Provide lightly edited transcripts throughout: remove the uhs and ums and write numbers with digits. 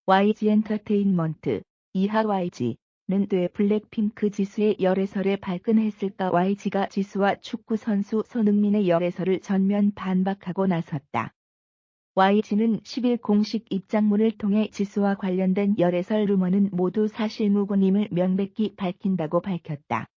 YG 엔터테인먼트, 이하 YG는 왜 블랙핑크 지수의 열애설에 발끈했을까? YG가 지수와 축구선수 손흥민의 열애설을 전면 반박하고 나섰다. YG는 10일 공식 입장문을 통해 지수와 관련된 열애설 루머는 모두 사실무근임을 명백히 밝힌다고 밝혔다.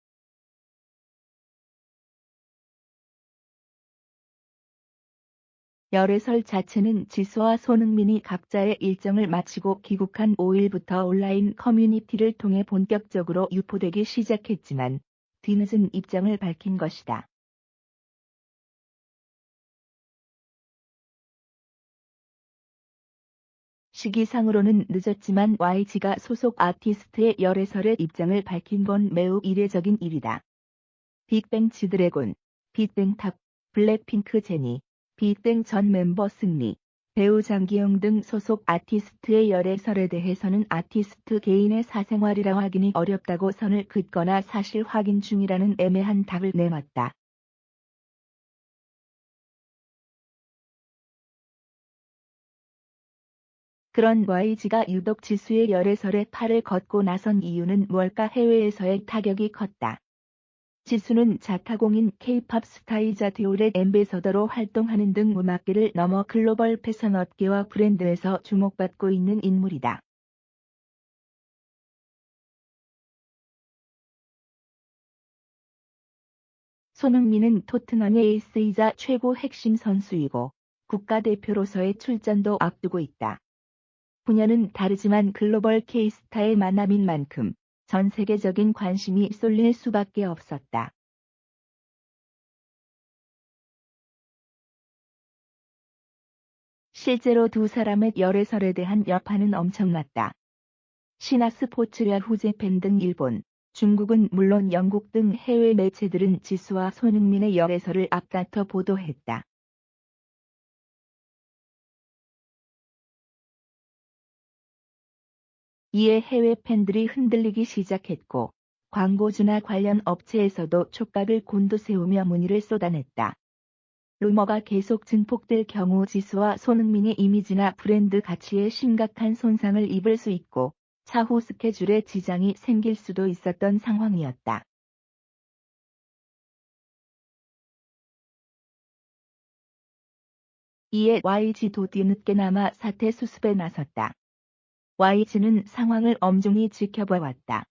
열애설 자체는 지수와 손흥민이 각자의 일정을 마치고 귀국한 5일부터 온라인 커뮤니티를 통해 본격적으로 유포되기 시작했지만 뒤늦은 입장을 밝힌 것이다. 시기상으로는 늦었지만 YG가 소속 아티스트의 열애설에 입장을 밝힌 건 매우 이례적인 일이다. 빅뱅 지드래곤, 빅뱅 탑, 블랙핑크 제니, 빅뱅 전 멤버 승리, 배우 장기영 등 소속 아티스트의 열애설에 대해서는 아티스트 개인의 사생활이라 확인이 어렵다고 선을 긋거나 사실 확인 중이라는 애매한 답을 내놨다. 그런 YG가 유독 지수의 열애설에 팔을 걷고 나선 이유는 뭘까? 해외에서의 타격이 컸다. 지수는 자타공인 K-팝 스타이자 디올의 앰베서더로 활동하는 등 음악계를 넘어 글로벌 패션 업계와 브랜드에서 주목받고 있는 인물이다. 손흥민은 토트넘의 에이스이자 최고 핵심 선수이고 국가대표로서의 출전도 앞두고 있다. 분야는 다르지만 글로벌 K스타의 만남인 만큼 전 세계적인 관심이 쏠릴 수밖에 없었다. 실제로 두 사람의 열애설에 대한 여파는 엄청났다. 신화 스포츠야 후제팬 등 일본, 중국은 물론 영국 등 해외 매체들은 지수와 손흥민의 열애설을 앞다퉈 보도했다. 이에 해외 팬들이 흔들리기 시작했고 광고주나 관련 업체에서도 촉각을 곤두세우며 문의를 쏟아냈다. 루머가 계속 증폭될 경우 지수와 손흥민의 이미지나 브랜드 가치에 심각한 손상을 입을 수 있고 차후 스케줄에 지장이 생길 수도 있었던 상황이었다. 이에 YG도 뒤늦게나마 사태 수습에 나섰다. YG는 상황을 엄중히 지켜봐왔다.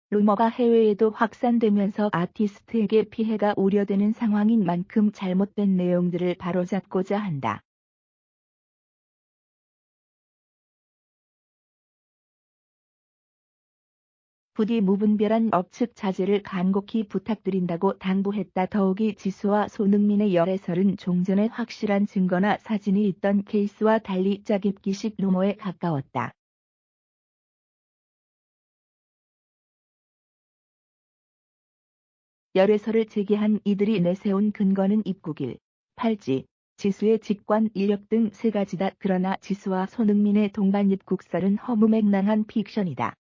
루머가 해외에도 확산되면서 아티스트에게 피해가 우려되는 상황인 만큼 잘못된 내용들을 바로잡고자 한다. 부디 무분별한 억측 자제를 간곡히 부탁드린다고 당부했다. 더욱이 지수와 손흥민의 열애설은 종전에 확실한 증거나 사진이 있던 케이스와 달리 짜깁기식 루머에 가까웠다. 열애설을 제기한 이들이 내세운 근거는 입국일, 팔찌, 지수의 직관 이력 등 세 가지다. 그러나 지수와 손흥민의 동반 입국설은 허무맹랑한 픽션이다.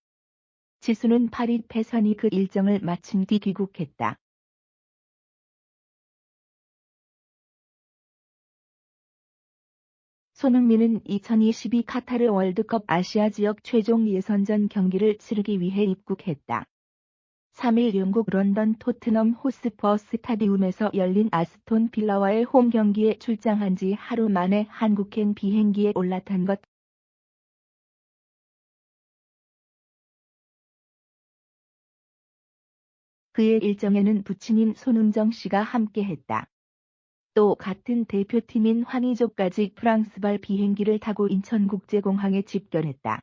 지수는 파리 패션위크 그 일정을 마친 뒤 귀국했다. 손흥민은 2022 카타르 월드컵 아시아 지역 최종 예선전 경기를 치르기 위해 입국했다. 3일 영국 런던 토트넘 호스퍼 스타디움에서 열린 아스톤 빌라와의 홈 경기에 출장한 지 하루 만에 한국행 비행기에 올라탄 것. 그의 일정에는 부친인 손흥정 씨가 함께했다. 또 같은 대표팀인 황의조까지 프랑스발 비행기를 타고 인천국제공항에 집결했다.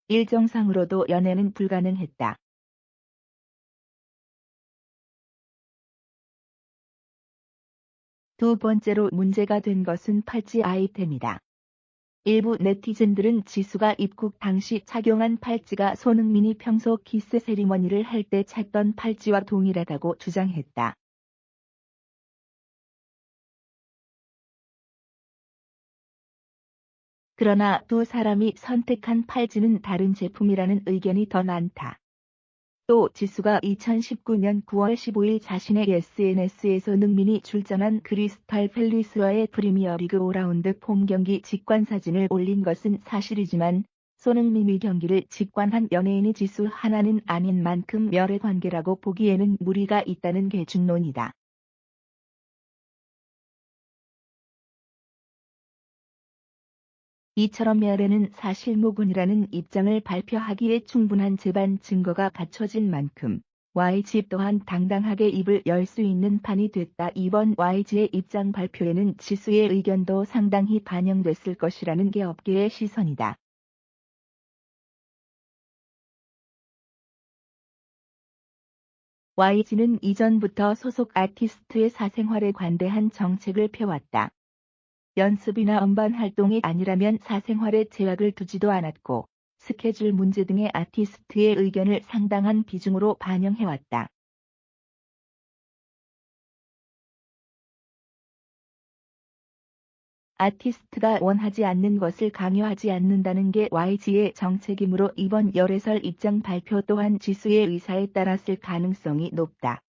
일정상으로도 연애는 불가능했다. 두 번째로 문제가 된 것은 팔찌 아이템이다. 일부 네티즌들은 지수가 입국 당시 착용한 팔찌가 손흥민이 평소 키스 세리머니를 할 때 찼던 팔찌와 동일하다고 주장했다. 그러나 두 사람이 선택한 팔찌는 다른 제품이라는 의견이 더 많다. 또 지수가 2019년 9월 15일 자신의 SNS에서 능민이 출전한 크리스탈 팰리스와의 프리미어리그 5라운드 홈 경기 직관 사진을 올린 것은 사실이지만 손흥민의 경기를 직관한 연예인이 지수 하나는 아닌 만큼 열애 관계라고 보기에는 무리가 있다는 게 중론이다. 이처럼 열애는 사실무근이라는 입장을 발표하기에 충분한 재반 증거가 갖춰진 만큼 YG 또한 당당하게 입을 열 수 있는 판이 됐다. 이번 YG의 입장 발표에는 지수의 의견도 상당히 반영됐을 것이라는 게 업계의 시선이다. YG는 이전부터 소속 아티스트의 사생활에 관대한 정책을 펴왔다. 연습이나 음반 활동이 아니라면 사생활에 제약을 두지도 않았고 스케줄 문제 등의 아티스트의 의견을 상당한 비중으로 반영해왔다. 아티스트가 원하지 않는 것을 강요하지 않는다는 게 YG의 정책이므로 이번 열애설 입장 발표 또한 지수의 의사에 따랐을 가능성이 높다.